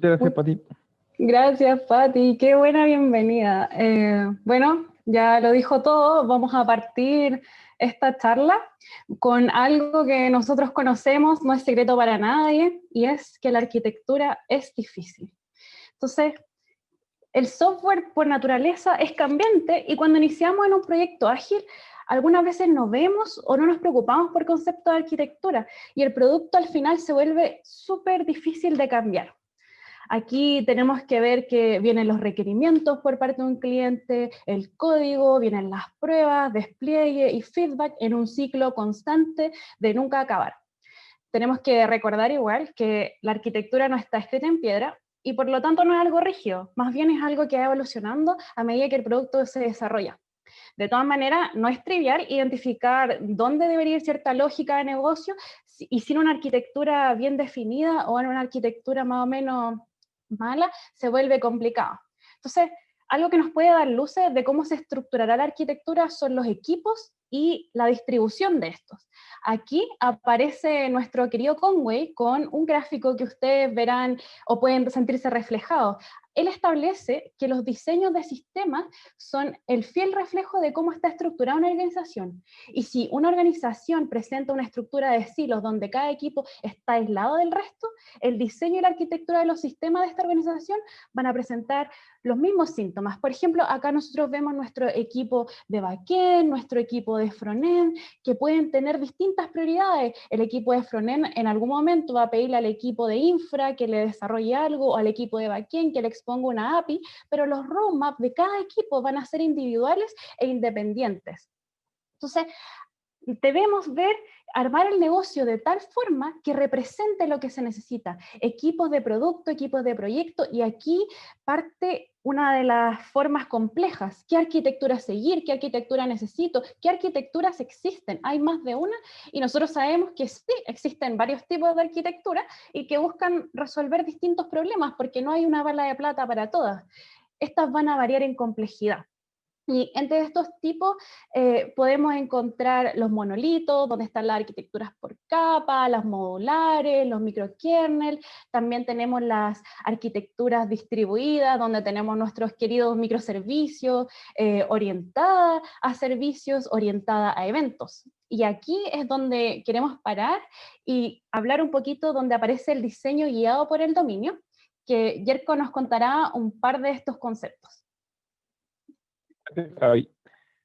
Muchas gracias, Mu- Pati. Gracias, Pati. Qué buena bienvenida. Bueno, ya lo dijo todo. Vamos a partir esta charla con algo que nosotros conocemos, no es secreto para nadie, y es que la arquitectura es difícil. Entonces, el software por naturaleza es cambiante y cuando iniciamos en un proyecto ágil, algunas veces no vemos o no nos preocupamos por conceptos de arquitectura y el producto al final se vuelve súper difícil de cambiar. Aquí tenemos que ver que vienen los requerimientos por parte de un cliente, el código, vienen las pruebas, despliegue y feedback en un ciclo constante de nunca acabar. Tenemos que recordar igual que la arquitectura no está escrita en piedra y por lo tanto no es algo rígido, más bien es algo que va evolucionando a medida que el producto se desarrolla. De todas maneras, no es trivial identificar dónde debería ir cierta lógica de negocio y sin una arquitectura bien definida o en una arquitectura más o menos mala, se vuelve complicado. Entonces, algo que nos puede dar luces de cómo se estructurará la arquitectura son los equipos y la distribución de estos. Aquí aparece nuestro querido Conway con un gráfico que ustedes verán o pueden sentirse reflejados. Él establece que los diseños de sistemas son el fiel reflejo de cómo está estructurada una organización. Y si una organización presenta una estructura de silos donde cada equipo está aislado del resto, el diseño y la arquitectura de los sistemas de esta organización van a presentar los mismos síntomas. Por ejemplo, acá nosotros vemos nuestro equipo de backend, nuestro equipo de frontend, que pueden tener distintas prioridades. El equipo de frontend en algún momento va a pedirle al equipo de infra que le desarrolle algo, o al equipo de backend que le exponga una API, pero los roadmaps de cada equipo van a ser individuales e independientes. Entonces, debemos ver, armar el negocio de tal forma que represente lo que se necesita. Equipos de producto, equipos de proyecto, y aquí parte una de las formas complejas. ¿Qué arquitectura seguir? ¿Qué arquitectura necesito? ¿Qué arquitecturas existen? Hay más de una y nosotros sabemos que sí, existen varios tipos de arquitectura y que buscan resolver distintos problemas porque no hay una bala de plata para todas. Estas van a variar en complejidad. Y entre estos tipos podemos encontrar los monolitos, donde están las arquitecturas por capa, las modulares, los microkernel. También tenemos las arquitecturas distribuidas, donde tenemos nuestros queridos microservicios, orientada a servicios, orientada a eventos. Y aquí es donde queremos parar y hablar un poquito donde aparece el diseño guiado por el dominio, que Yerko nos contará un par de estos conceptos. Javi.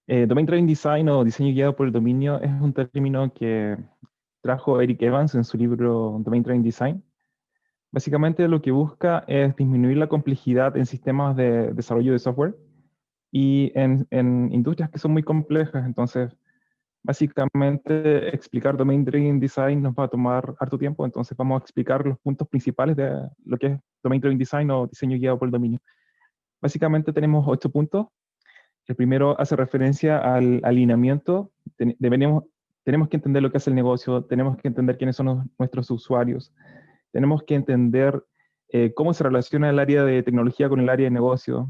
Domain Driven Design o diseño guiado por el dominio es un término que trajo Eric Evans en su libro Domain Driven Design. Básicamente lo que busca es disminuir la complejidad en sistemas de desarrollo de software y en industrias que son muy complejas. Entonces, básicamente explicar Domain Driven Design nos va a tomar harto tiempo, entonces vamos a explicar los puntos principales de lo que es Domain Driven Design o diseño guiado por el dominio. Básicamente tenemos 8 puntos. El primero hace referencia al alineamiento. Tenemos que entender lo que hace el negocio, tenemos que entender quiénes son nuestros usuarios, tenemos que entender cómo se relaciona el área de tecnología con el área de negocio.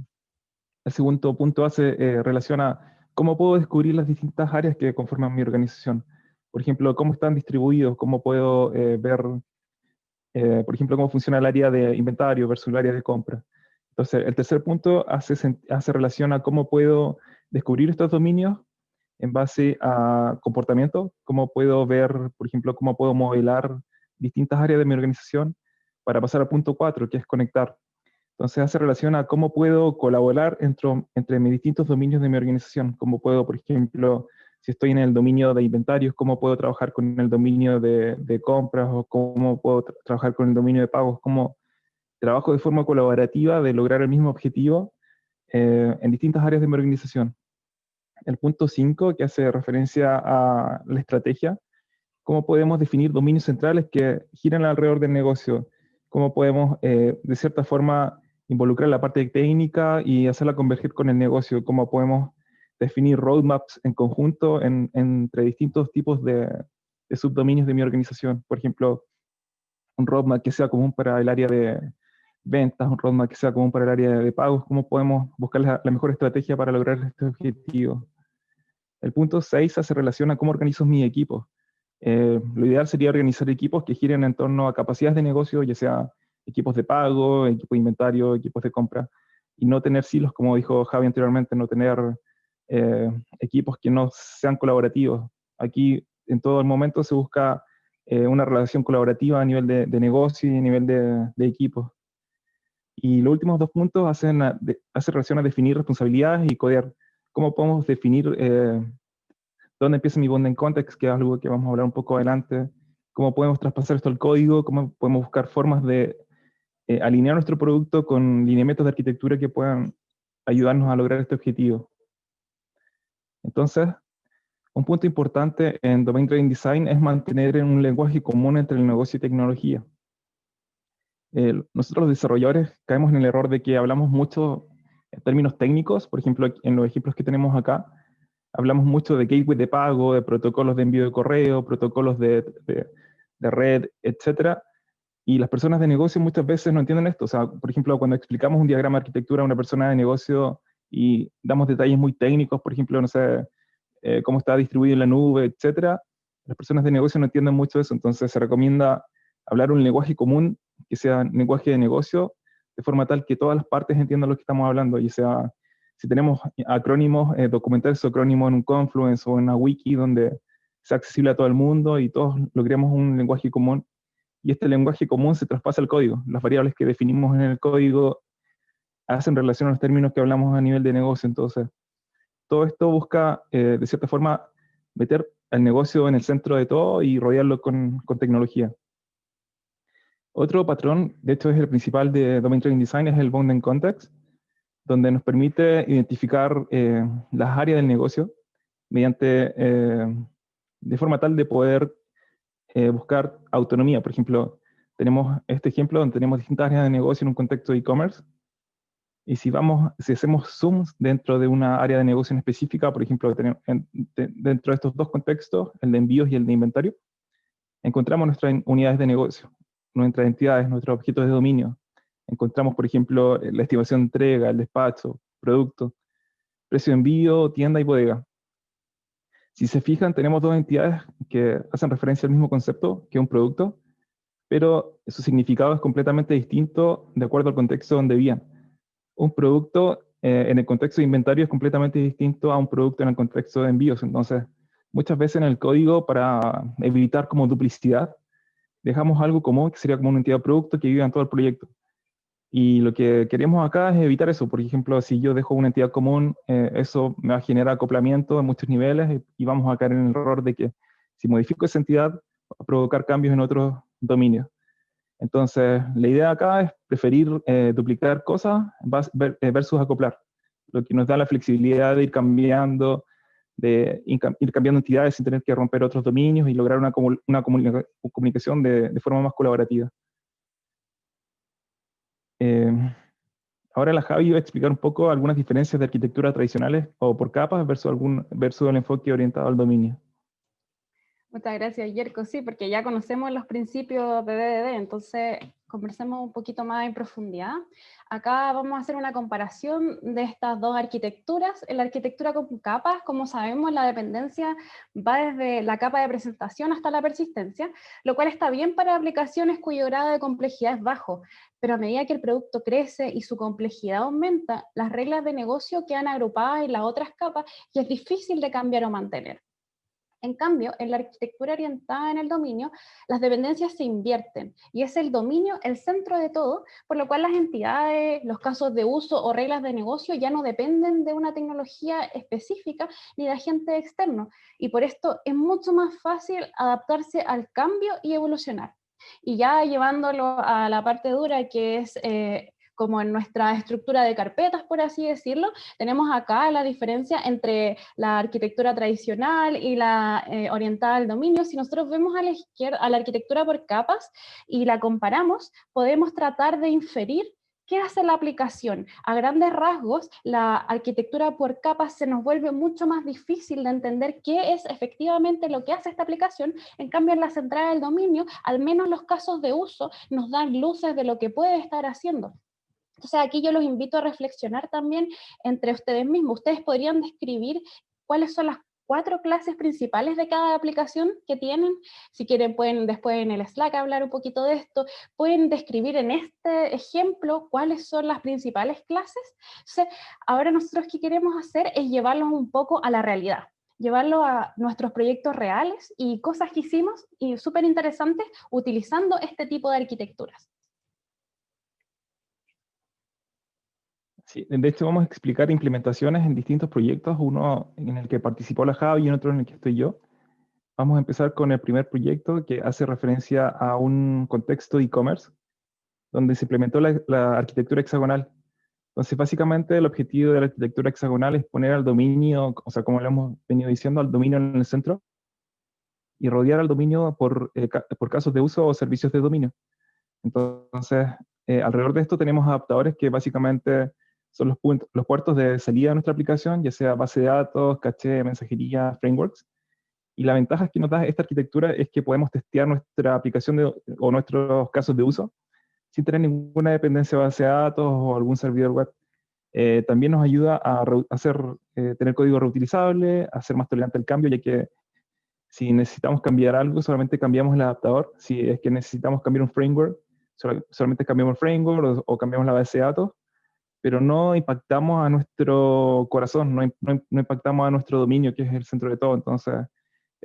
El segundo punto relaciona cómo puedo descubrir las distintas áreas que conforman mi organización. Por ejemplo, cómo están distribuidos, cómo puedo ver, por ejemplo, cómo funciona el área de inventario versus el área de compra. Entonces, el tercer punto hace relación a cómo puedo descubrir estos dominios en base a comportamiento, cómo puedo ver, por ejemplo, cómo puedo modelar distintas áreas de mi organización para pasar al punto 4, que es conectar. Entonces, hace relación a cómo puedo colaborar entre mis distintos dominios de mi organización, cómo puedo, por ejemplo, si estoy en el dominio de inventarios, cómo puedo trabajar con el dominio de compras o cómo puedo trabajar con el dominio de pagos, cómo trabajo de forma colaborativa de lograr el mismo objetivo en distintas áreas de mi organización. El punto 5, que hace referencia a la estrategia, cómo podemos definir dominios centrales que giran alrededor del negocio, cómo podemos, de cierta forma, involucrar la parte técnica y hacerla converger con el negocio, cómo podemos definir roadmaps en conjunto entre distintos tipos de subdominios de mi organización. Por ejemplo, un roadmap que sea común para el área de ventas, un roadmap que sea común para el área de pagos, cómo podemos buscar la mejor estrategia para lograr este objetivo. El punto 6 hace relación a cómo organizo mis equipos. Lo ideal sería organizar equipos que giren en torno a capacidades de negocio, ya sea equipos de pago, equipos de inventario, equipos de compra, y no tener silos, como dijo Javi anteriormente, no tener equipos que no sean colaborativos. Aquí en todo el momento se busca una relación colaborativa a nivel de negocio y a nivel de equipos. Y los últimos dos puntos hacen relación a definir responsabilidades y codear. ¿Cómo podemos definir dónde empieza mi bonding context, que es algo que vamos a hablar un poco adelante? ¿Cómo podemos traspasar esto al código? ¿Cómo podemos buscar formas de alinear nuestro producto con lineamientos de arquitectura que puedan ayudarnos a lograr este objetivo? Entonces, un punto importante en Domain Driven Design es mantener un lenguaje común entre el negocio y tecnología. Nosotros los desarrolladores caemos en el error de que hablamos mucho en términos técnicos. Por ejemplo, en los ejemplos que tenemos acá, hablamos mucho de gateway de pago, de protocolos de envío de correo, protocolos de red, etcétera. Y las personas de negocio muchas veces no entienden esto. O sea, por ejemplo, cuando explicamos un diagrama de arquitectura a una persona de negocio y damos detalles muy técnicos, por ejemplo, no sé, cómo está distribuido en la nube, etcétera, las personas de negocio no entienden mucho eso. Entonces se recomienda hablar un lenguaje común, que sea lenguaje de negocio, de forma tal que todas las partes entiendan lo que estamos hablando, y sea, si tenemos acrónimos, documentar esos acrónimos en un Confluence o en una wiki donde sea accesible a todo el mundo y todos logremos un lenguaje común, y este lenguaje común se traspasa al código. Las variables que definimos en el código hacen relación a los términos que hablamos a nivel de negocio. Entonces, todo esto busca, de cierta forma, meter al negocio en el centro de todo y rodearlo con tecnología. Otro patrón, de hecho es el principal de Domain Driven Design, es el Bounded Context, donde nos permite identificar las áreas del negocio mediante, de forma tal de poder buscar autonomía. Por ejemplo, tenemos este ejemplo donde tenemos distintas áreas de negocio en un contexto de e-commerce, y si hacemos zooms dentro de una área de negocio en específica, por ejemplo, dentro de estos dos contextos, el de envíos y el de inventario, encontramos nuestras unidades de negocio, nuestras entidades, nuestros objetos de dominio. Encontramos, por ejemplo, la estimación de entrega, el despacho, producto, precio de envío, tienda y bodega. Si se fijan, tenemos dos entidades que hacen referencia al mismo concepto, que es un producto, pero su significado es completamente distinto de acuerdo al contexto donde vivan. Un producto en el contexto de inventario es completamente distinto a un producto en el contexto de envíos. Entonces, muchas veces en el código, para evitar como duplicidad, dejamos algo común, que sería como una entidad de producto que viva en todo el proyecto. Y lo que queremos acá es evitar eso. Por ejemplo, si yo dejo una entidad común, eso me va a generar acoplamiento en muchos niveles y vamos a caer en el error de que si modifico esa entidad, va a provocar cambios en otros dominios. Entonces, la idea acá es preferir duplicar cosas versus acoplar, lo que nos da la flexibilidad de ir cambiando, ir cambiando entidades sin tener que romper otros dominios y lograr una comunicación de forma más colaborativa. Eh, Ahora la Javi va a explicar un poco algunas diferencias de arquitectura tradicionales o por capas versus el enfoque orientado al dominio. Muchas gracias, Yerko. Sí, porque ya conocemos los principios de DDD, entonces conversemos un poquito más en profundidad. Acá vamos a hacer una comparación de estas dos arquitecturas. En la arquitectura con capas, como sabemos, la dependencia va desde la capa de presentación hasta la persistencia, lo cual está bien para aplicaciones cuyo grado de complejidad es bajo, pero a medida que el producto crece y su complejidad aumenta, las reglas de negocio quedan agrupadas en las otras capas y es difícil de cambiar o mantener. En cambio, en la arquitectura orientada en el dominio, las dependencias se invierten y es el dominio el centro de todo, por lo cual las entidades, los casos de uso o reglas de negocio ya no dependen de una tecnología específica ni de agentes externos, y por esto es mucho más fácil adaptarse al cambio y evolucionar. Y ya llevándolo a la parte dura, que es como en nuestra estructura de carpetas, por así decirlo, tenemos acá la diferencia entre la arquitectura tradicional y la orientada al dominio. Si nosotros vemos a la izquierda, a la arquitectura por capas y la comparamos, podemos tratar de inferir ¿qué hace la aplicación? A grandes rasgos, la arquitectura por capas se nos vuelve mucho más difícil de entender qué es efectivamente lo que hace esta aplicación. En cambio, en la central del dominio, al menos los casos de uso nos dan luces de lo que puede estar haciendo. Entonces aquí yo los invito a reflexionar también entre ustedes mismos. Ustedes podrían describir cuáles son las 4 clases principales de cada aplicación que tienen. Si quieren pueden después en el Slack hablar un poquito de esto, pueden describir en este ejemplo cuáles son las principales clases. Entonces, ahora nosotros qué queremos hacer es llevarlos un poco a la realidad, llevarlo a nuestros proyectos reales y cosas que hicimos y súper interesantes utilizando este tipo de arquitecturas. Sí, de hecho vamos a explicar implementaciones en distintos proyectos, uno en el que participó la Javi y otro en el que estoy yo. Vamos a empezar con el primer proyecto que hace referencia a un contexto de e-commerce, donde se implementó la arquitectura hexagonal. Entonces, básicamente el objetivo de la arquitectura hexagonal es poner al dominio, o sea, como lo hemos venido diciendo, al dominio en el centro y rodear al dominio por casos de uso o servicios de dominio. Entonces, alrededor de esto tenemos adaptadores que básicamente son los puertos de salida de nuestra aplicación, ya sea base de datos, caché, mensajería, frameworks. Y la ventaja que nos da esta arquitectura es que podemos testear nuestra aplicación o nuestros casos de uso sin tener ninguna dependencia de base de datos o algún servidor web. También nos ayuda a tener código reutilizable, a ser más tolerante al cambio, ya que si necesitamos cambiar algo, solamente cambiamos el adaptador. Si es que necesitamos cambiar un framework, solamente cambiamos el framework o cambiamos la base de datos, pero no impactamos a nuestro corazón, no impactamos a nuestro dominio, que es el centro de todo. Entonces,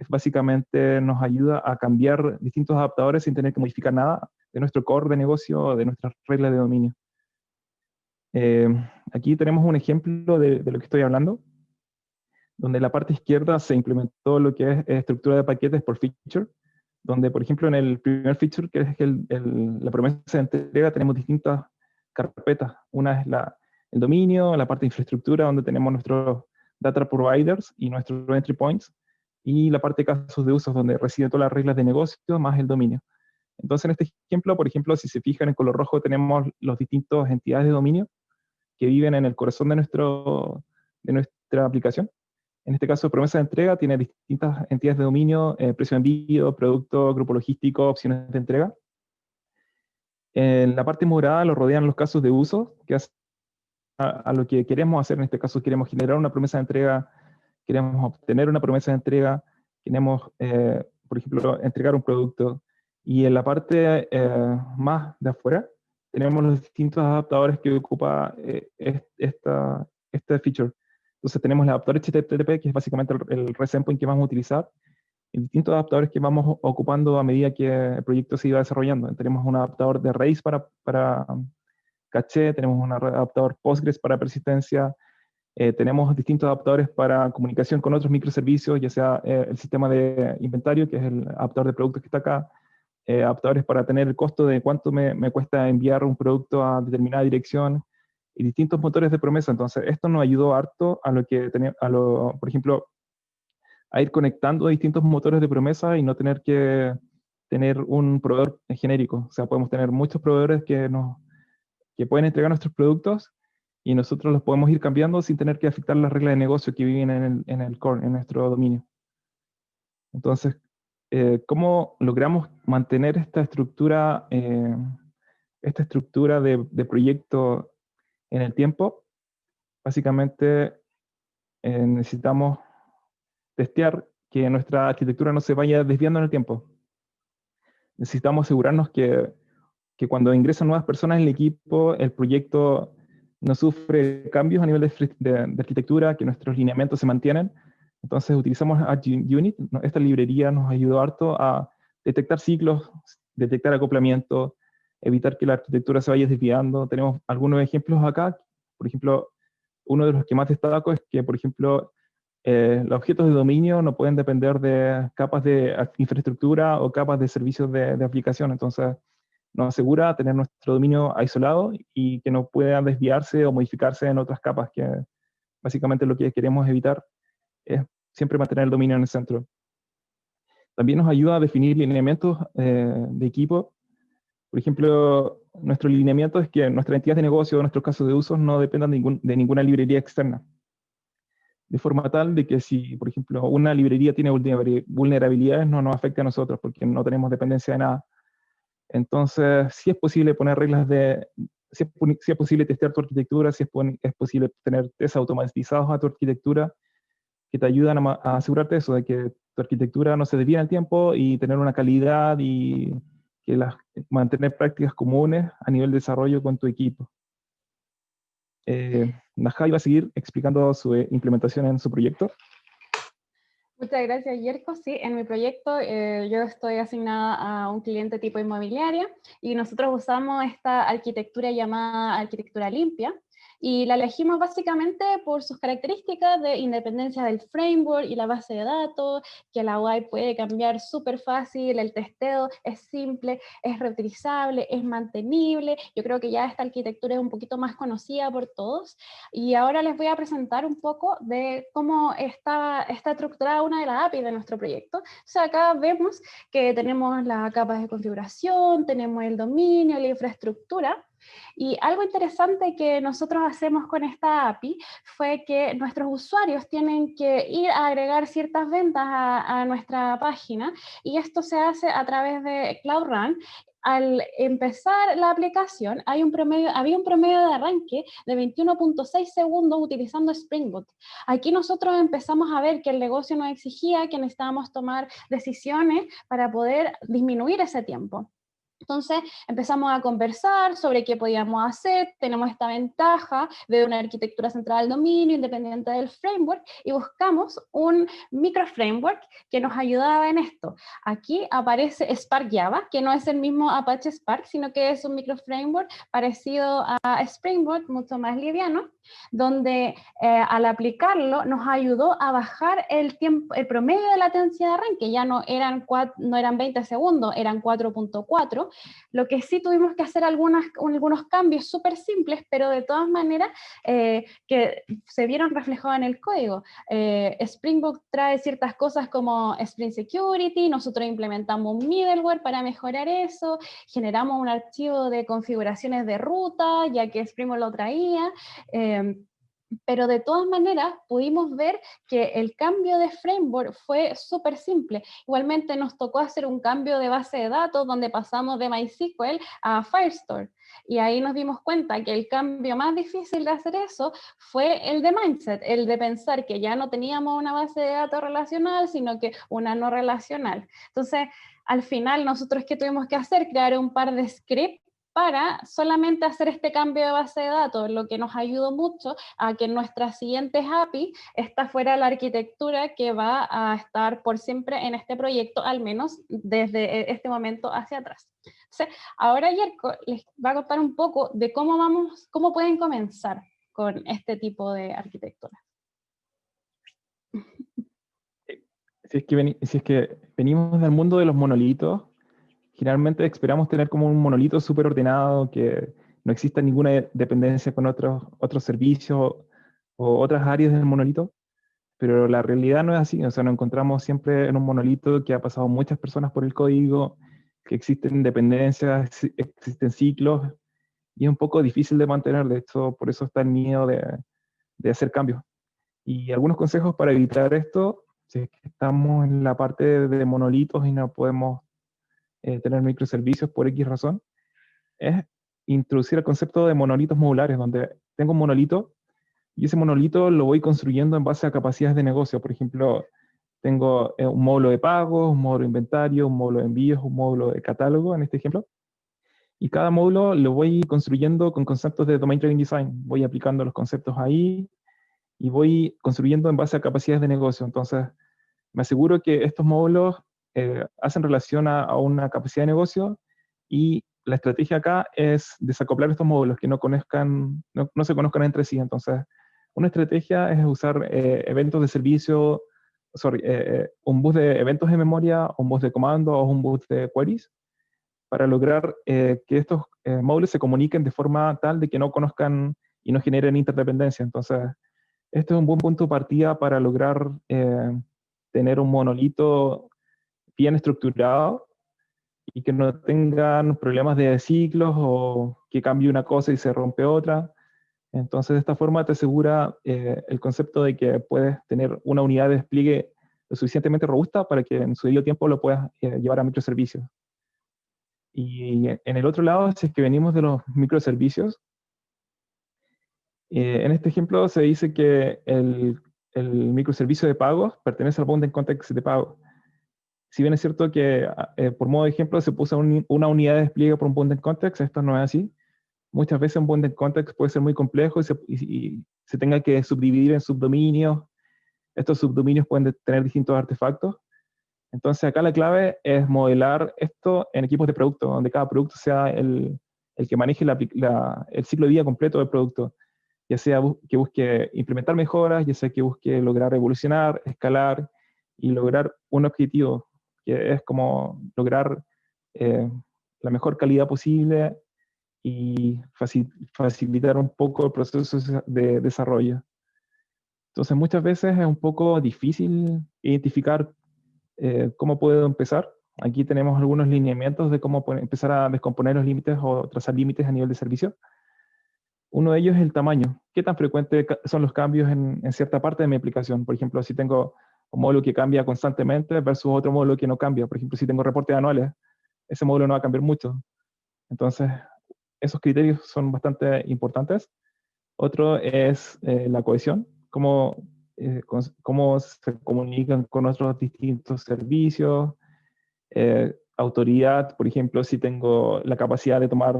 básicamente nos ayuda a cambiar distintos adaptadores sin tener que modificar nada de nuestro core de negocio o de nuestras reglas de dominio. Aquí tenemos un ejemplo de lo que estoy hablando, donde en la parte izquierda se implementó lo que es estructura de paquetes por feature, donde, por ejemplo, en el primer feature, que es la promesa de entrega, tenemos distintas carpetas. Una es el dominio, la parte de infraestructura, donde tenemos nuestros data providers y nuestros entry points, y la parte de casos de uso, donde residen todas las reglas de negocio más el dominio. Entonces, en este ejemplo, por ejemplo, si se fijan en color rojo, tenemos las distintas entidades de dominio que viven en el corazón de nuestra aplicación. En este caso, promesa de entrega tiene distintas entidades de dominio, precio de envío, producto, grupo logístico, opciones de entrega. En la parte morada lo rodean los casos de uso, que es a lo que queremos hacer. En este caso, queremos generar una promesa de entrega, queremos obtener una promesa de entrega, queremos, por ejemplo, entregar un producto. Y en la parte más de afuera, tenemos los distintos adaptadores que ocupa este feature. Entonces tenemos el adaptador HTTP, que es básicamente el REST endpoint que vamos a utilizar, y distintos adaptadores que vamos ocupando a medida que el proyecto se iba desarrollando. Tenemos un adaptador de Rails para caché, tenemos un adaptador Postgres para persistencia, tenemos distintos adaptadores para comunicación con otros microservicios, ya sea el sistema de inventario, que es el adaptador de productos que está acá, adaptadores para tener el costo de cuánto me cuesta enviar un producto a determinada dirección, y distintos motores de promesa. Entonces, esto nos ayudó harto a por ejemplo, a ir conectando distintos motores de promesa y no tener que tener un proveedor genérico. O sea, podemos tener muchos proveedores que pueden entregar nuestros productos y nosotros los podemos ir cambiando sin tener que afectar las reglas de negocio que viven en el core, en nuestro dominio. Entonces, ¿cómo logramos mantener esta estructura de proyecto en el tiempo? Básicamente necesitamos testear que nuestra arquitectura no se vaya desviando en el tiempo. Necesitamos asegurarnos que cuando ingresan nuevas personas en el equipo, el proyecto no sufre cambios a nivel de arquitectura, que nuestros lineamientos se mantienen. Entonces utilizamos ArchUnit. Esta librería nos ayudó harto a detectar ciclos, detectar acoplamiento, evitar que la arquitectura se vaya desviando. Tenemos algunos ejemplos acá. Por ejemplo, uno de los que más destaco es que, por ejemplo, los objetos de dominio no pueden depender de capas de infraestructura o capas de servicios de aplicación. Entonces, nos asegura tener nuestro dominio aislado y que no pueda desviarse o modificarse en otras capas, que básicamente lo que queremos evitar es siempre mantener el dominio en el centro. También nos ayuda a definir lineamientos de equipo. Por ejemplo, nuestro lineamiento es que nuestras entidades de negocio o nuestros casos de uso no dependan de ninguna librería externa. De forma tal de que si, por ejemplo, una librería tiene vulnerabilidades, no nos afecta a nosotros porque no tenemos dependencia de nada. Entonces, sí es posible poner reglas si es posible testear tu arquitectura, si es posible tener test automatizados a tu arquitectura, que te ayudan a asegurarte eso, de que tu arquitectura no se desvíe en el tiempo y tener una calidad y que mantener prácticas comunes a nivel de desarrollo con tu equipo. Najá iba a seguir explicando su implementación en su proyecto. Muchas gracias, Yerko. Sí, en mi proyecto yo estoy asignada a un cliente tipo inmobiliaria y nosotros usamos esta arquitectura llamada arquitectura limpia y la elegimos básicamente por sus características de independencia del framework y la base de datos, que la UI puede cambiar súper fácil, el testeo es simple, es reutilizable, es mantenible. Yo creo que ya esta arquitectura es un poquito más conocida por todos y ahora les voy a presentar un poco de cómo está estructurada una de las APIs de nuestro proyecto. O sea, acá vemos que tenemos las capas de configuración, tenemos el dominio, la infraestructura, y algo interesante que nosotros hacemos con esta API fue que nuestros usuarios tienen que ir a agregar ciertas ventas a nuestra página, y esto se hace a través de Cloud Run. Al empezar la aplicación había un promedio de arranque de 21.6 segundos utilizando Spring Boot. Aquí nosotros empezamos a ver que el negocio nos exigía que necesitábamos tomar decisiones para poder disminuir ese tiempo. Entonces empezamos a conversar sobre qué podíamos hacer, tenemos esta ventaja de una arquitectura centrada al dominio, independiente del framework, y buscamos un micro framework que nos ayudaba en esto. Aquí aparece Spark Java, que no es el mismo Apache Spark, sino que es un micro framework parecido a Spring Boot, mucho más liviano, donde al aplicarlo nos ayudó a bajar el promedio de latencia de arranque. Ya no eran 20 segundos, eran 4.4. Lo que sí tuvimos que hacer algunos cambios súper simples, pero de todas maneras que se vieron reflejados en el código. Spring Boot trae ciertas cosas como Spring Security, nosotros implementamos un middleware para mejorar eso, generamos un archivo de configuraciones de ruta, ya que Spring Boot lo traía, pero de todas maneras pudimos ver que el cambio de framework fue súper simple. Igualmente nos tocó hacer un cambio de base de datos donde pasamos de MySQL a Firestore. Y ahí nos dimos cuenta que el cambio más difícil de hacer eso fue el de mindset, el de pensar que ya no teníamos una base de datos relacional, sino que una no relacional. Entonces, al final, nosotros, ¿qué tuvimos que hacer? Crear un par de scripts para solamente hacer este cambio de base de datos, lo que nos ayudó mucho a que nuestras siguientes API, esta fuera la arquitectura que va a estar por siempre en este proyecto, al menos desde este momento hacia atrás. Entonces, ahora Yerko les va a contar un poco de cómo pueden comenzar con este tipo de arquitectura. Si es que venimos del mundo de los monolitos, generalmente esperamos tener como un monolito súper ordenado, que no exista ninguna dependencia con otros servicios o otras áreas del monolito, pero la realidad no es así. O sea, nos encontramos siempre en un monolito que ha pasado muchas personas por el código, que existen dependencias, existen ciclos, y es un poco difícil de mantener. De hecho, por eso está el miedo de hacer cambios. Y algunos consejos para evitar esto, si es que estamos en la parte de monolitos y no podemos tener microservicios por X razón, es introducir el concepto de monolitos modulares, donde tengo un monolito y ese monolito lo voy construyendo en base a capacidades de negocio. Por ejemplo, tengo un módulo de pagos, un módulo de inventario, un módulo de envíos, un módulo de catálogo, en este ejemplo. Y cada módulo lo voy construyendo con conceptos de Domain Driven Design. Voy aplicando los conceptos ahí y voy construyendo en base a capacidades de negocio. Entonces, me aseguro que estos módulos hacen relación a una capacidad de negocio, y la estrategia acá es desacoplar estos módulos que no se conozcan entre sí. Entonces, una estrategia es usar eventos de servicio, un bus de eventos de memoria, un bus de comando o un bus de queries, para lograr que estos módulos se comuniquen de forma tal de que no conozcan y no generen interdependencia. Entonces, este es un buen punto de partida para lograr tener un monolito bien estructurado y que no tengan problemas de ciclos o que cambie una cosa y se rompe otra. Entonces, de esta forma te asegura el concepto de que puedes tener una unidad de despliegue lo suficientemente robusta para que en su debido tiempo lo puedas llevar a microservicios. Y en el otro lado, si es que venimos de los microservicios, en este ejemplo se dice que el microservicio de pago pertenece al Bounded Context de pago. Si bien es cierto que, por modo de ejemplo, se puso una unidad de despliegue por un Bounded Context, esto no es así. Muchas veces un Bounded Context puede ser muy complejo y se tenga que subdividir en subdominios. Estos subdominios pueden tener distintos artefactos. Entonces acá la clave es modelar esto en equipos de producto, donde cada producto sea el que maneje el ciclo de vida completo del producto, ya sea que busque implementar mejoras, ya sea que busque lograr evolucionar, escalar y lograr un objetivo, que es como lograr eh, la mejor calidad posible y facilitar un poco el proceso de desarrollo. Entonces muchas veces es un poco difícil identificar cómo puedo empezar. Aquí tenemos algunos lineamientos de cómo empezar a descomponer los límites o trazar límites a nivel de servicio. Uno de ellos es el tamaño. ¿Qué tan frecuentes son los cambios en cierta parte de mi aplicación? Por ejemplo, si tengo un módulo que cambia constantemente versus otro módulo que no cambia. Por ejemplo, si tengo reportes anuales, ese módulo no va a cambiar mucho. Entonces, esos criterios son bastante importantes. Otro es la cohesión, cómo se comunican con otros distintos servicios, autoridad, por ejemplo, si tengo la capacidad de tomar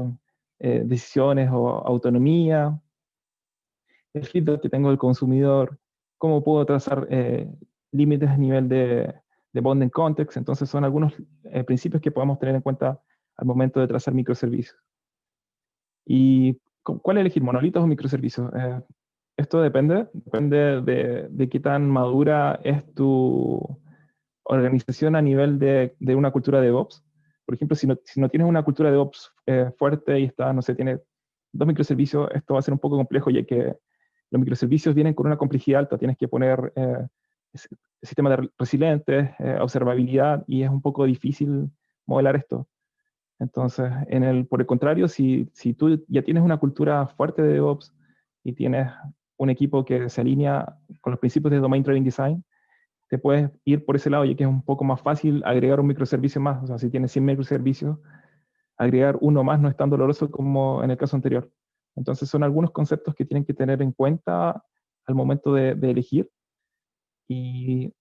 decisiones o autonomía, el feedback que tengo del consumidor, cómo puedo trazar límites a nivel de bonding context. Entonces son algunos principios que podemos tener en cuenta al momento de trazar microservicios. ¿Y cuál elegir, monolitos o microservicios? Esto depende de qué tan madura es tu organización a nivel de una cultura de DevOps. Por ejemplo, si no tienes una cultura de DevOps fuerte y está, no sé, tiene 2 microservicios, esto va a ser un poco complejo, ya que los microservicios vienen con una complejidad alta. Tienes que poner sistemas resilientes, observabilidad, y es un poco difícil modelar esto. Entonces, por el contrario, si tú ya tienes una cultura fuerte de DevOps y tienes un equipo que se alinea con los principios de Domain Driven Design, te puedes ir por ese lado, ya que es un poco más fácil agregar un microservicio más. O sea, si tienes 100 microservicios, agregar uno más no es tan doloroso como en el caso anterior. Entonces, son algunos conceptos que tienen que tener en cuenta al momento de elegir. Y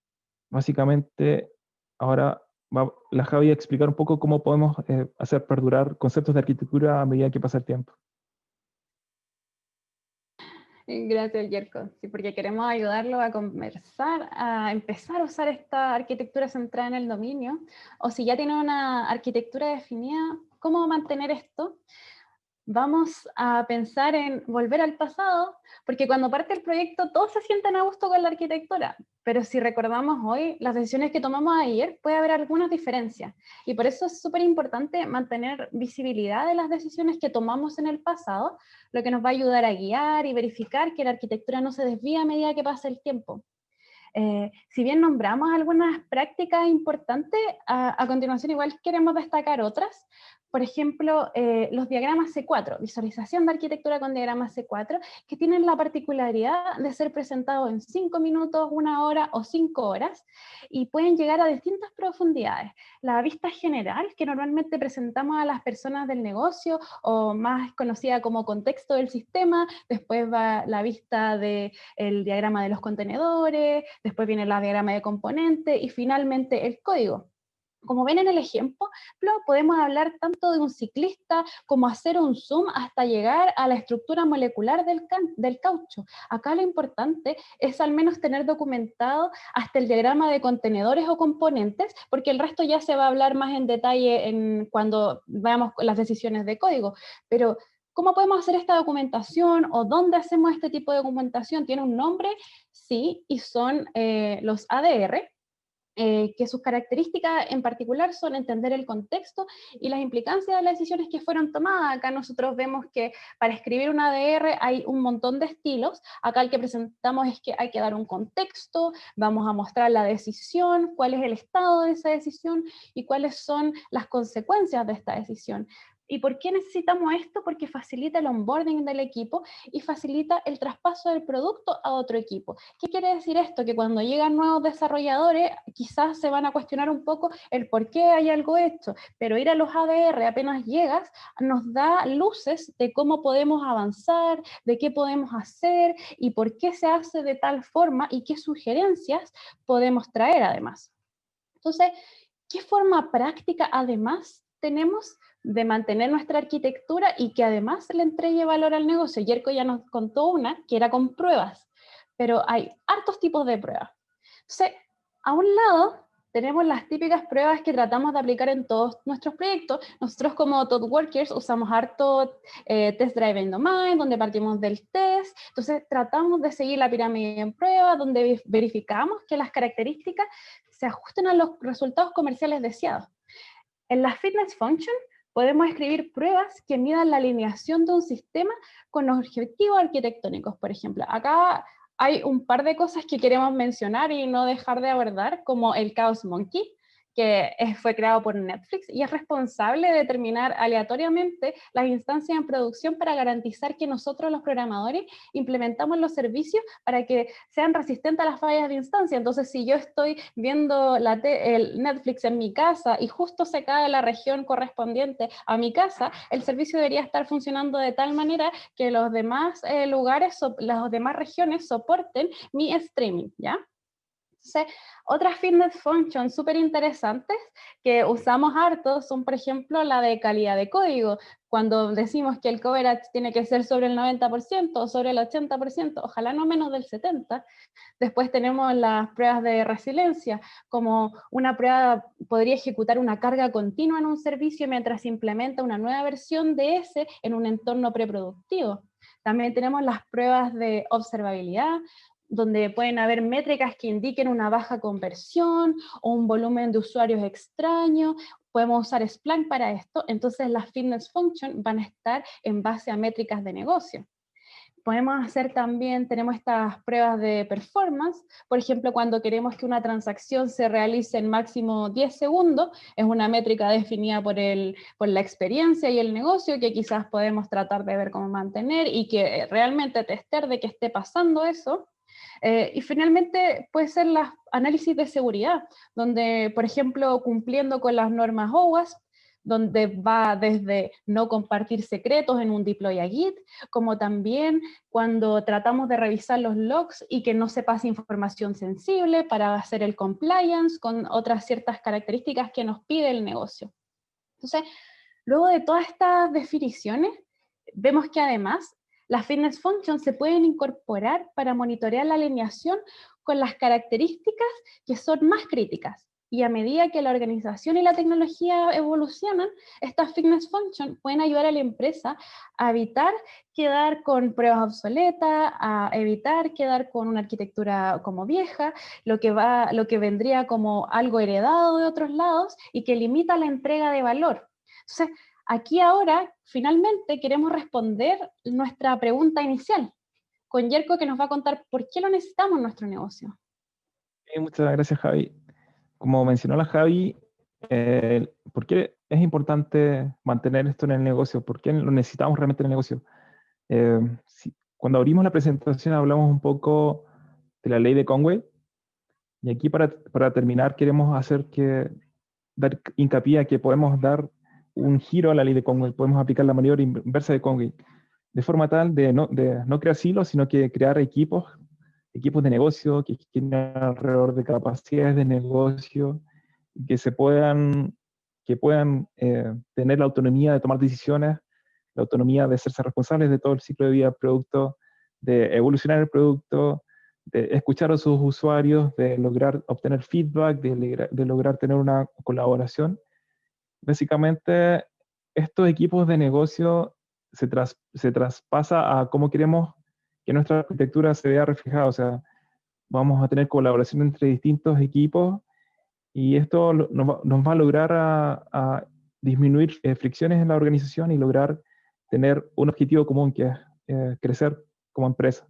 básicamente, ahora la Javi a explicar un poco cómo podemos hacer perdurar conceptos de arquitectura a medida que pasa el tiempo. Gracias, Yerko. Sí, porque queremos ayudarlo a conversar, a empezar a usar esta arquitectura centrada en el dominio, o si ya tiene una arquitectura definida, ¿cómo mantener esto? Vamos a pensar en volver al pasado, porque cuando parte el proyecto todos se sienten a gusto con la arquitectura, pero si recordamos hoy las decisiones que tomamos ayer, puede haber algunas diferencias, y por eso es súper importante mantener visibilidad de las decisiones que tomamos en el pasado, lo que nos va a ayudar a guiar y verificar que la arquitectura no se desvía a medida que pasa el tiempo. Si bien nombramos algunas prácticas importantes, a continuación igual queremos destacar otras. Por ejemplo, los diagramas C4, visualización de arquitectura con diagramas C4, que tienen la particularidad de ser presentados en 5 minutos, 1 hora o 5 horas, y pueden llegar a distintas profundidades. La vista general, que normalmente presentamos a las personas del negocio, o más conocida como contexto del sistema, después va la vista del diagrama de los contenedores, después viene el diagrama de componente y finalmente el código. Como ven en el ejemplo, podemos hablar tanto de un ciclista como hacer un zoom hasta llegar a la estructura molecular del caucho. Acá lo importante es al menos tener documentado hasta el diagrama de contenedores o componentes, porque el resto ya se va a hablar más en detalle cuando veamos las decisiones de código. Pero ¿cómo podemos hacer esta documentación o dónde hacemos este tipo de documentación? ¿Tiene un nombre? Sí, y son los ADR, que sus características en particular son entender el contexto y las implicancias de las decisiones que fueron tomadas. Acá nosotros vemos que para escribir un ADR hay un montón de estilos. Acá el que presentamos es que hay que dar un contexto, vamos a mostrar la decisión, cuál es el estado de esa decisión y cuáles son las consecuencias de esta decisión. ¿Y por qué necesitamos esto? Porque facilita el onboarding del equipo y facilita el traspaso del producto a otro equipo. ¿Qué quiere decir esto? Que cuando llegan nuevos desarrolladores, quizás se van a cuestionar un poco el por qué hay algo hecho, pero ir a los ADR apenas llegas nos da luces de cómo podemos avanzar, de qué podemos hacer y por qué se hace de tal forma y qué sugerencias podemos traer además. Entonces, ¿qué forma práctica además tenemos de mantener nuestra arquitectura y que además le entregue valor al negocio? Yerko ya nos contó una que era con pruebas, pero hay hartos tipos de pruebas. Entonces, a un lado tenemos las típicas pruebas que tratamos de aplicar en todos nuestros proyectos. Nosotros como ThoughtWorkers usamos harto Test Driven Domain, donde partimos del test. Entonces, tratamos de seguir la pirámide en prueba, donde verificamos que las características se ajusten a los resultados comerciales deseados. En la Fitness Function podemos escribir pruebas que midan la alineación de un sistema con los objetivos arquitectónicos, por ejemplo. Acá hay un par de cosas que queremos mencionar y no dejar de abordar, como el Chaos Monkey, que fue creado por Netflix y es responsable de determinar aleatoriamente las instancias en producción para garantizar que nosotros los programadores implementamos los servicios para que sean resistentes a las fallas de instancia. Entonces, si yo estoy viendo el Netflix en mi casa y justo se cae la región correspondiente a mi casa, el servicio debería estar funcionando de tal manera que los demás lugares, las demás regiones soporten mi streaming, ¿ya? Entonces, otras fitness functions súper interesantes que usamos harto son, por ejemplo, la de calidad de código. Cuando decimos que el coverage tiene que ser sobre el 90% o sobre el 80%, ojalá no menos del 70%. Después tenemos las pruebas de resiliencia, como una prueba podría ejecutar una carga continua en un servicio mientras se implementa una nueva versión de ese en un entorno preproductivo. También tenemos las pruebas de observabilidad, donde pueden haber métricas que indiquen una baja conversión o un volumen de usuarios extraño. Podemos usar Splunk para esto, entonces las fitness functions van a estar en base a métricas de negocio. Podemos hacer también, tenemos estas pruebas de performance, por ejemplo, cuando queremos que una transacción se realice en máximo 10 segundos, es una métrica definida por la experiencia y el negocio que quizás podemos tratar de ver cómo mantener y que realmente testear de que esté pasando eso. Y finalmente puede ser los análisis de seguridad, donde, por ejemplo, cumpliendo con las normas OWASP, donde va desde no compartir secretos en un deploy a Git, como también cuando tratamos de revisar los logs y que no se pase información sensible para hacer el compliance con otras ciertas características que nos pide el negocio. Entonces, luego de todas estas definiciones, vemos que además las fitness functions se pueden incorporar para monitorear la alineación con las características que son más críticas. Y a medida que la organización y la tecnología evolucionan, estas fitness functions pueden ayudar a la empresa a evitar quedar con pruebas obsoletas, a evitar quedar con una arquitectura como vieja, lo que vendría como algo heredado de otros lados y que limita la entrega de valor. Entonces, aquí ahora, finalmente, queremos responder nuestra pregunta inicial, con Yerko que nos va a contar por qué lo necesitamos en nuestro negocio. Muchas gracias, Javi. Como mencionó la Javi, ¿por qué es importante mantener esto en el negocio? ¿Por qué lo necesitamos realmente en el negocio? Cuando abrimos la presentación hablamos un poco de la ley de Conway, y aquí para terminar queremos dar hincapié a que podemos dar un giro a la ley de Conway, podemos aplicar la maniobra inversa de Conway, de forma tal de no crear silos, sino que crear equipos de negocio que tienen alrededor de capacidades de negocio, que puedan tener la autonomía de tomar decisiones, la autonomía de hacerse responsables de todo el ciclo de vida del producto, de evolucionar el producto, de escuchar a sus usuarios, de lograr obtener feedback, de lograr tener una colaboración. Básicamente, estos equipos de negocio se traspasa a cómo queremos que nuestra arquitectura se vea reflejada. O sea, vamos a tener colaboración entre distintos equipos y esto nos va a lograr a disminuir fricciones en la organización y lograr tener un objetivo común, que es crecer como empresa.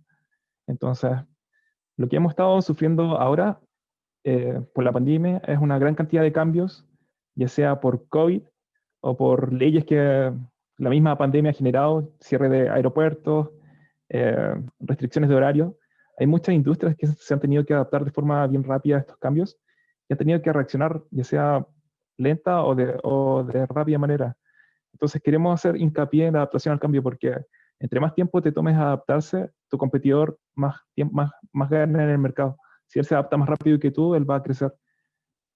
Entonces, lo que hemos estado sufriendo ahora por la pandemia es una gran cantidad de cambios, ya sea por COVID o por leyes que la misma pandemia ha generado cierre de aeropuertos, restricciones de horario. Hay muchas industrias que se han tenido que adaptar de forma bien rápida a estos cambios y han tenido que reaccionar, ya sea lenta o de rápida manera. Entonces queremos hacer hincapié en la adaptación al cambio porque entre más tiempo te tomes a adaptarse, tu competidor más gana en el mercado. Si él se adapta más rápido que tú, él va a crecer.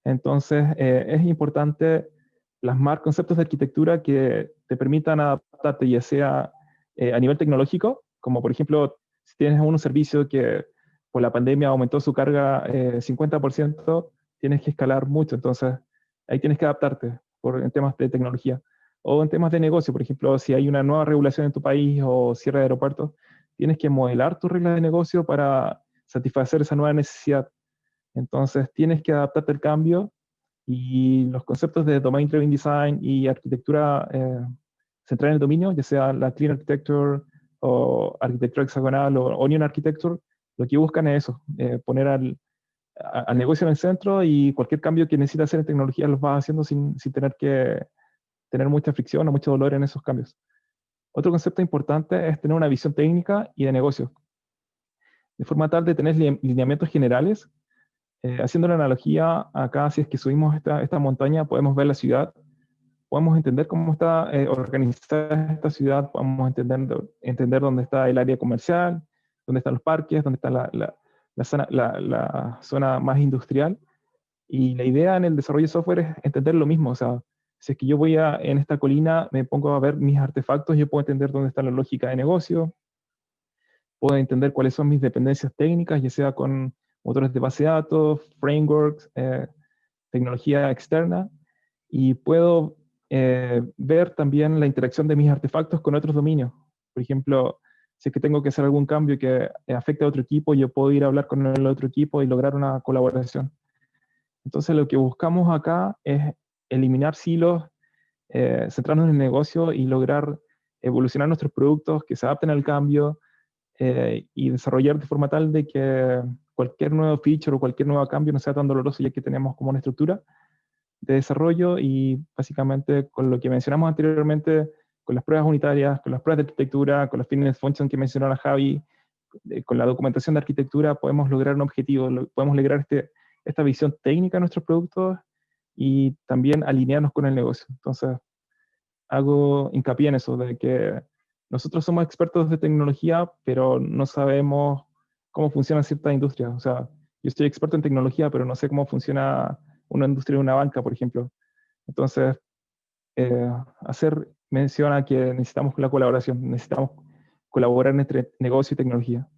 Entonces es importante plasmar conceptos de arquitectura que te permitan adaptarte, ya sea a nivel tecnológico, como por ejemplo, si tienes un servicio que por la pandemia aumentó su carga 50%, tienes que escalar mucho, entonces ahí tienes que adaptarte en temas de tecnología. O en temas de negocio, por ejemplo, si hay una nueva regulación en tu país o cierre de aeropuertos, tienes que modelar tu regla de negocio para satisfacer esa nueva necesidad. Entonces tienes que adaptarte al cambio y los conceptos de Domain Driven Design y arquitectura centrada en el dominio, ya sea la Clean Architecture o arquitectura hexagonal o Onion Architecture, lo que buscan es eso, poner al negocio en el centro y cualquier cambio que necesitas hacer en tecnología los vas haciendo sin tener que tener mucha fricción o mucho dolor en esos cambios. Otro concepto importante es tener una visión técnica y de negocio, de forma tal de tener lineamientos generales. Haciendo la analogía, acá si es que subimos esta montaña, podemos ver la ciudad, podemos entender cómo está organizada esta ciudad, podemos entender dónde está el área comercial, dónde están los parques, dónde está la zona más industrial. Y la idea en el desarrollo de software es entender lo mismo. O sea, si es que yo en esta colina, me pongo a ver mis artefactos, yo puedo entender dónde está la lógica de negocio, puedo entender cuáles son mis dependencias técnicas, ya sea con motores de base de datos, frameworks, tecnología externa, y puedo ver también la interacción de mis artefactos con otros dominios. Por ejemplo, si es que tengo que hacer algún cambio que afecte a otro equipo, yo puedo ir a hablar con el otro equipo y lograr una colaboración. Entonces, lo que buscamos acá es eliminar silos, centrarnos en el negocio y lograr evolucionar nuestros productos que se adapten al cambio, y desarrollar de forma tal de que cualquier nuevo feature o cualquier nuevo cambio no sea tan doloroso, ya que tenemos como una estructura de desarrollo y básicamente con lo que mencionamos anteriormente, con las pruebas unitarias, con las pruebas de arquitectura, con las fitness function que mencionó la Javi, con la documentación de arquitectura podemos lograr un objetivo, podemos lograr esta visión técnica de nuestros productos y también alinearnos con el negocio. Entonces, hago hincapié en eso, de que nosotros somos expertos de tecnología, pero no sabemos cómo funcionan ciertas industrias. O sea, yo estoy experto en tecnología, pero no sé cómo funciona una industria de una banca, por ejemplo. Entonces, hacer mención a que necesitamos la colaboración, necesitamos colaborar entre negocio y tecnología.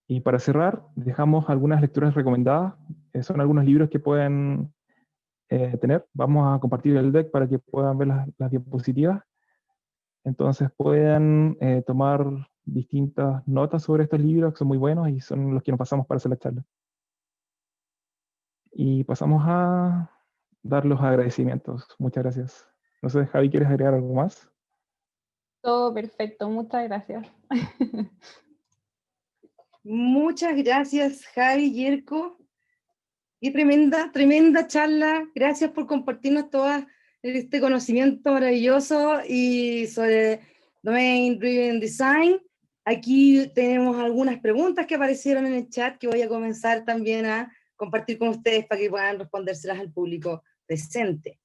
Y para cerrar, dejamos algunas lecturas recomendadas. Son algunos libros que pueden tener. Vamos a compartir el deck para que puedan ver las diapositivas. Entonces pueden tomar distintas notas sobre estos libros que son muy buenos y son los que nos pasamos para hacer la charla. Y pasamos a dar los agradecimientos. Muchas gracias. No sé, Javi, ¿quieres agregar algo más? Todo perfecto, muchas gracias. Muchas gracias, Javi, Yerko. Qué tremenda charla. Gracias por compartirnos todo este conocimiento maravilloso y sobre Domain Driven Design. Aquí tenemos algunas preguntas que aparecieron en el chat que voy a comenzar también a compartir con ustedes para que puedan respondérselas al público presente.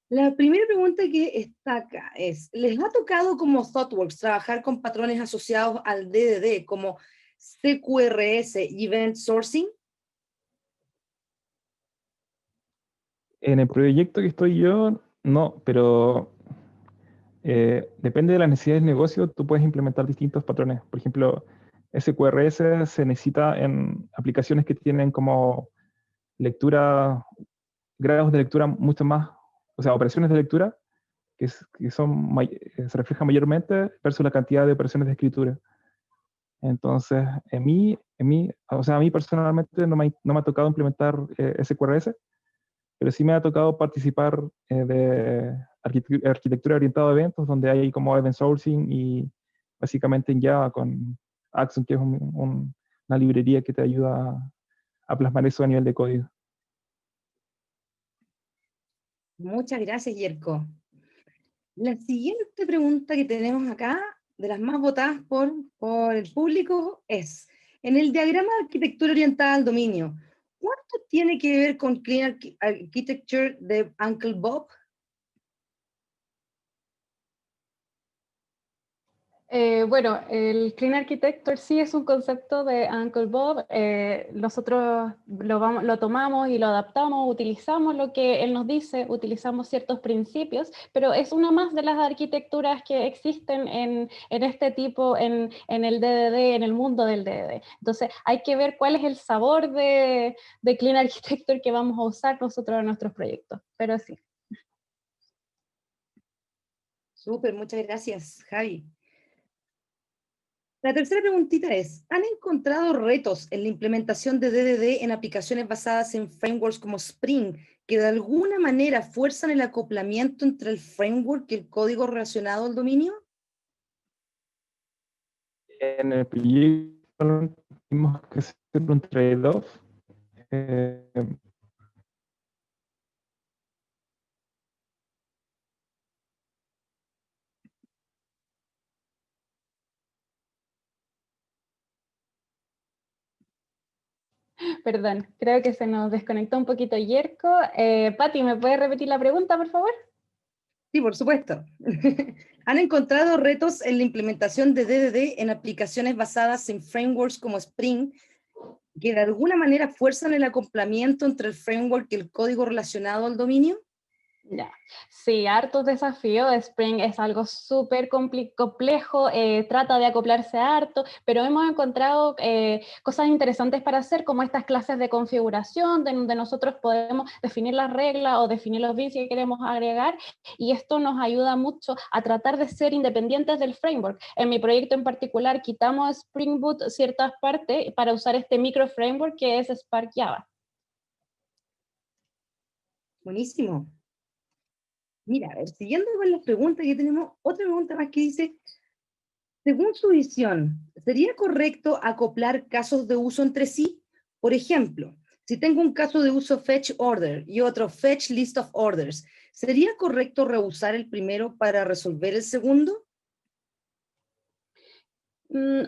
La primera pregunta que está acá es, ¿les ha tocado como ThoughtWorks trabajar con patrones asociados al DDD como CQRS y Event Sourcing? En el proyecto que estoy yo, no, pero depende de las necesidades del negocio, tú puedes implementar distintos patrones. Por ejemplo, SQRS se necesita en aplicaciones que tienen como lectura, grados de lectura mucho más, o sea, operaciones de lectura que se reflejan mayormente versus la cantidad de operaciones de escritura. Entonces, o sea, a mí personalmente no me ha tocado implementar SQRS, pero sí me ha tocado participar de arquitectura orientada a eventos, donde hay como event sourcing y básicamente en Java con Axon, que es una librería que te ayuda a plasmar eso a nivel de código. Muchas gracias, Yerko. La siguiente pregunta que tenemos acá, de las más votadas por el público, es, en el diagrama de arquitectura orientada al dominio, ¿cuánto tiene que ver con Clean Architecture de Uncle Bob? Bueno, el Clean Architecture sí es un concepto de Uncle Bob. Nosotros lo tomamos y lo adaptamos, utilizamos lo que él nos dice, utilizamos ciertos principios, pero es una más de las arquitecturas que existen en este tipo, en el DDD, en el mundo del DDD. Entonces hay que ver cuál es el sabor de Clean Architecture que vamos a usar nosotros en nuestros proyectos, pero sí. Súper, muchas gracias, Javi. La tercera preguntita es, ¿han encontrado retos en la implementación de DDD en aplicaciones basadas en frameworks como Spring que de alguna manera fuerzan el acoplamiento entre el framework y el código relacionado al dominio? En el proyecto tuvimos que hacer un trade-off. Perdón, creo que se nos desconectó un poquito Yerko. Pati, ¿me puedes repetir la pregunta, por favor? Sí, por supuesto. ¿Han encontrado retos en la implementación de DDD en aplicaciones basadas en frameworks como Spring que de alguna manera fuerzan el acoplamiento entre el framework y el código relacionado al dominio? Ya, sí, hartos desafíos. Spring es algo súper complejo, trata de acoplarse a harto, pero hemos encontrado cosas interesantes para hacer, como estas clases de configuración, donde nosotros podemos definir las reglas o definir los bits que queremos agregar, y esto nos ayuda mucho a tratar de ser independientes del framework. En mi proyecto en particular, quitamos Spring Boot ciertas partes para usar este micro framework que es Spark Java. Buenísimo. Mira, a ver, siguiendo con las preguntas, ya tenemos otra pregunta más que dice, según su visión, ¿sería correcto acoplar casos de uso entre sí? Por ejemplo, si tengo un caso de uso fetch order y otro fetch list of orders, ¿sería correcto reusar el primero para resolver el segundo?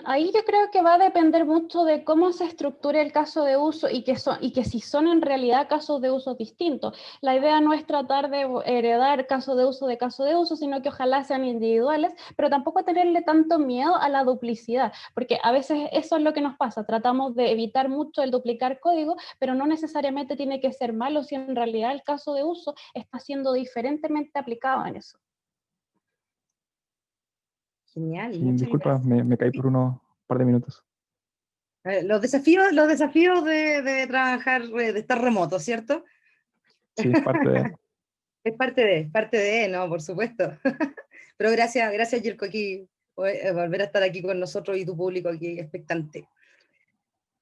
Ahí yo creo que va a depender mucho de cómo se estructure el caso de uso y que si son en realidad casos de uso distintos. La idea no es tratar de heredar caso de uso, sino que ojalá sean individuales, pero tampoco tenerle tanto miedo a la duplicidad, porque a veces eso es lo que nos pasa, tratamos de evitar mucho el duplicar código, pero no necesariamente tiene que ser malo si en realidad el caso de uso está siendo diferentemente aplicado en eso. Genial, Sí, muchas disculpa, gracias. me caí por unos par de minutos. Los desafíos de trabajar, de estar remoto, ¿cierto? Sí, es parte de... Es parte de, no, por supuesto. Pero gracias, Jirko, aquí, volver a estar aquí con nosotros y tu público aquí expectante.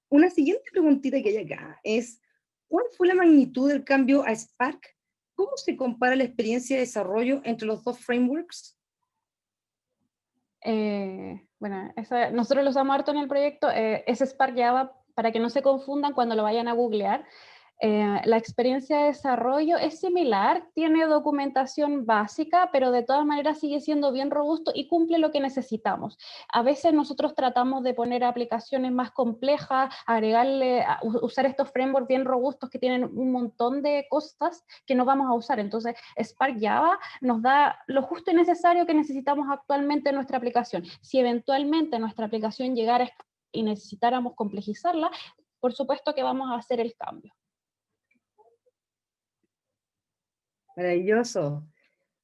Una siguiente preguntita que hay acá es, ¿cuál fue la magnitud del cambio a Spark? ¿Cómo se compara la experiencia de desarrollo entre los dos frameworks? Bueno, nosotros lo usamos harto en el proyecto, es Spark Java, para que no se confundan cuando lo vayan a googlear. La experiencia de desarrollo es similar, tiene documentación básica, pero de todas maneras sigue siendo bien robusto y cumple lo que necesitamos. A veces nosotros tratamos de poner aplicaciones más complejas, usar estos frameworks bien robustos que tienen un montón de cosas que no vamos a usar. Entonces, Spark Java nos da lo justo y necesario que necesitamos actualmente en nuestra aplicación. Si eventualmente nuestra aplicación llegara y necesitáramos complejizarla, por supuesto que vamos a hacer el cambio. Maravilloso.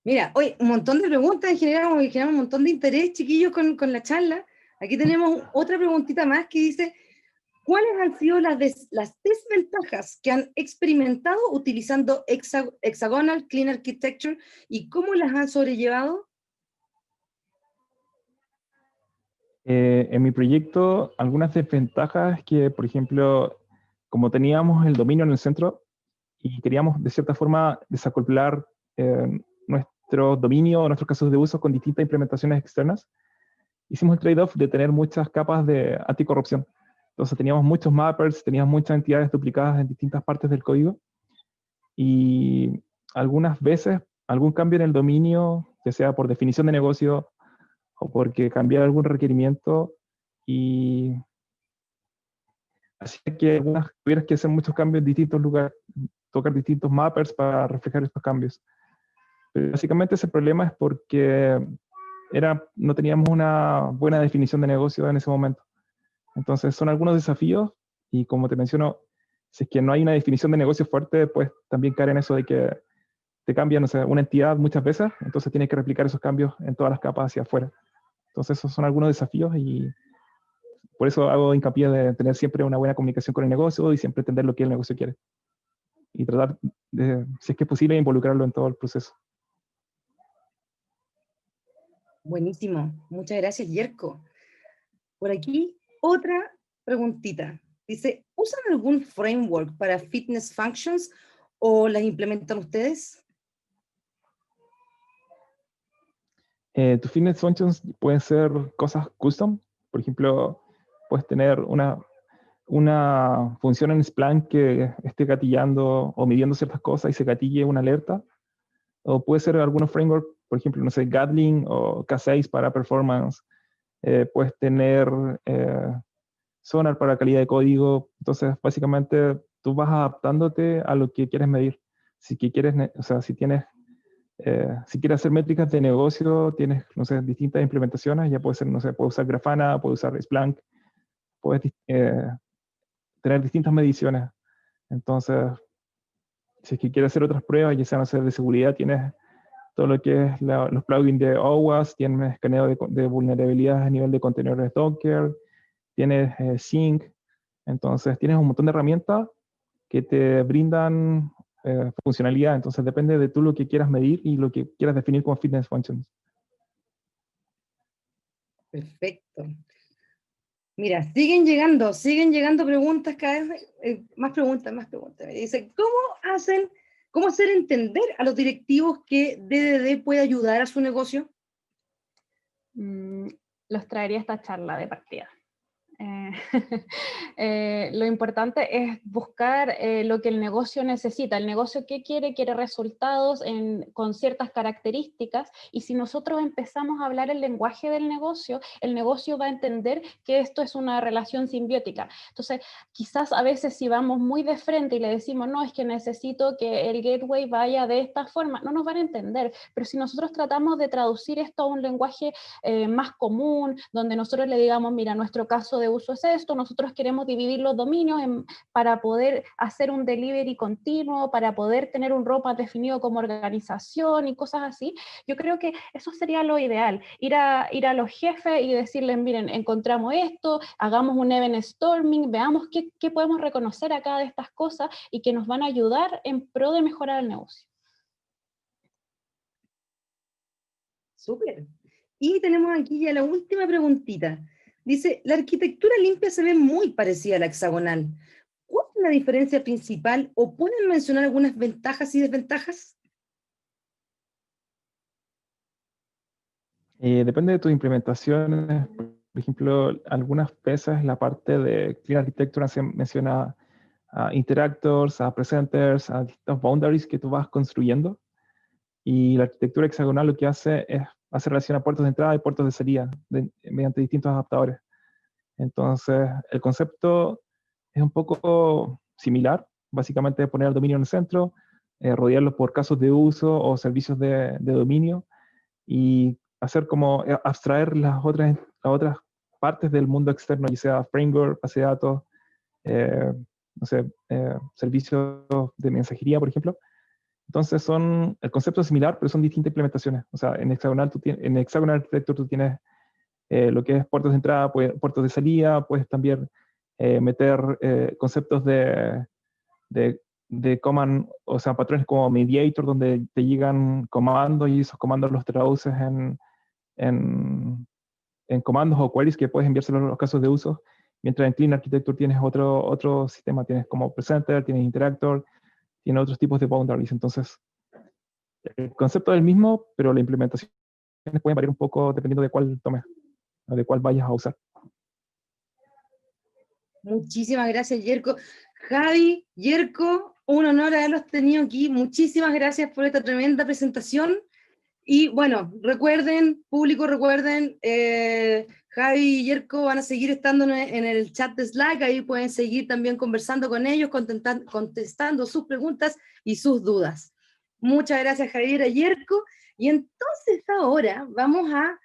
Mira, hoy un montón de preguntas, generamos un montón de interés, chiquillos, con la charla. Aquí tenemos otra preguntita más que dice, ¿cuáles han sido las desventajas que han experimentado utilizando Hexagonal Clean Architecture y cómo las han sobrellevado? En mi proyecto, algunas desventajas es que, por ejemplo, como teníamos el dominio en el centro y queríamos, de cierta forma, desacoplar nuestro dominio, nuestros casos de uso con distintas implementaciones externas, hicimos el trade-off de tener muchas capas de anticorrupción. Entonces teníamos muchos mappers, teníamos muchas entidades duplicadas en distintas partes del código y algunas veces algún cambio en el dominio ya sea por definición de negocio o porque cambiar algún requerimiento, y así que tuvieras que hacer muchos cambios en distintos lugares, tocar distintos mappers para reflejar estos cambios. Pero básicamente ese problema es porque no teníamos una buena definición de negocio en ese momento. Entonces son algunos desafíos, y como te menciono, si es que no hay una definición de negocio fuerte, pues también caer en eso de que te cambian, o sea, una entidad muchas veces, entonces tienes que replicar esos cambios en todas las capas hacia afuera. Entonces esos son algunos desafíos, y por eso hago hincapié de tener siempre una buena comunicación con el negocio y siempre entender lo que el negocio quiere. Y tratar de, si es que es posible, involucrarlo en todo el proceso. Buenísimo, muchas gracias, Yerko. Por aquí, otra preguntita. Dice, ¿usan algún framework para fitness functions o las implementan ustedes? Tu fitness functions pueden ser cosas custom. Por ejemplo, puedes tener una función en Splunk que esté gatillando o midiendo ciertas cosas y se gatille una alerta. O puede ser algunos frameworks, por ejemplo, no sé, Gatling o K6 para performance. Puedes tener Sonar para calidad de código. Entonces, básicamente, tú vas adaptándote a lo que quieres medir. Si que quieres, o sea, si quieres hacer métricas de negocio, tienes, no sé, distintas implementaciones. Ya puede ser, no sé, puedes usar Grafana, puedes usar Splunk, puedes tener distintas mediciones. Entonces, si es que quieres hacer otras pruebas, ya sean, no sé, de seguridad, tienes todo lo que es los plugins de OWASP, tienes escaneo de vulnerabilidades a nivel de contenedores Docker, tienes Sync. Entonces, tienes un montón de herramientas que te brindan funcionalidad. Entonces, depende de tú lo que quieras medir y lo que quieras definir como fitness functions. Perfecto. Mira, siguen llegando preguntas cada vez, más preguntas. Me dice, cómo hacer entender a los directivos que DDD puede ayudar a su negocio? Los traería a esta charla de partida. Lo importante es buscar lo que el negocio necesita. El negocio, ¿qué quiere? Quiere resultados con ciertas características, y si nosotros empezamos a hablar el lenguaje del negocio, el negocio va a entender que esto es una relación simbiótica. Entonces, quizás a veces si vamos muy de frente y le decimos, no, es que necesito que el gateway vaya de esta forma, no nos van a entender. Pero si nosotros tratamos de traducir esto a un lenguaje más común, donde nosotros le digamos, mira, nuestro caso de uso es esto, nosotros queremos dividir los dominios para poder hacer un delivery continuo, para poder tener un roadmap definido como organización y cosas así. Yo creo que eso sería lo ideal, ir a los jefes y decirles, miren, encontramos esto, hagamos un event storming, veamos qué podemos reconocer acá de estas cosas y que nos van a ayudar en pro de mejorar el negocio. Súper. Y tenemos aquí ya la última preguntita. Dice, la arquitectura limpia se ve muy parecida a la hexagonal. ¿Cuál es la diferencia principal o pueden mencionar algunas ventajas y desventajas? Depende de tus implementaciones. Por ejemplo, algunas veces la parte de Clean Architecture se menciona a interactors, a presenters, a distintos boundaries que tú vas construyendo. Y la arquitectura hexagonal lo que hace es hacer relación a puertos de entrada y puertos de salida mediante distintos adaptadores. Entonces, el concepto es un poco similar. Básicamente, poner el dominio en el centro, rodearlo por casos de uso o servicios de dominio, y hacer como abstraer las otras partes del mundo externo, ya sea framework, base de datos, no sé, servicios de mensajería, por ejemplo. Entonces el concepto es similar, pero son distintas implementaciones. O sea, en Hexagonal Architecture tú tienes lo que es puertos de entrada, puertos de salida, puedes también meter conceptos de command, o sea, patrones como mediator, donde te llegan comandos y esos comandos los traduces en comandos o queries que puedes enviárselos a los casos de uso. Mientras en Clean Architecture tienes otro sistema, tienes como presenter, tienes interactor, tienes otros tipos de boundaries. Entonces, el concepto es el mismo, pero la implementación puede variar un poco dependiendo de cuál tomes o de cuál vayas a usar. Muchísimas gracias, Yerko. Javi, Yerko, un honor haberlos tenido aquí. Muchísimas gracias por esta tremenda presentación. Y bueno, recuerden, público, recuerden, Javi y Yerko van a seguir estando en el chat de Slack, ahí pueden seguir también conversando con ellos, contestando sus preguntas y sus dudas. Muchas gracias, Javier y Yerko. Y entonces ahora vamos a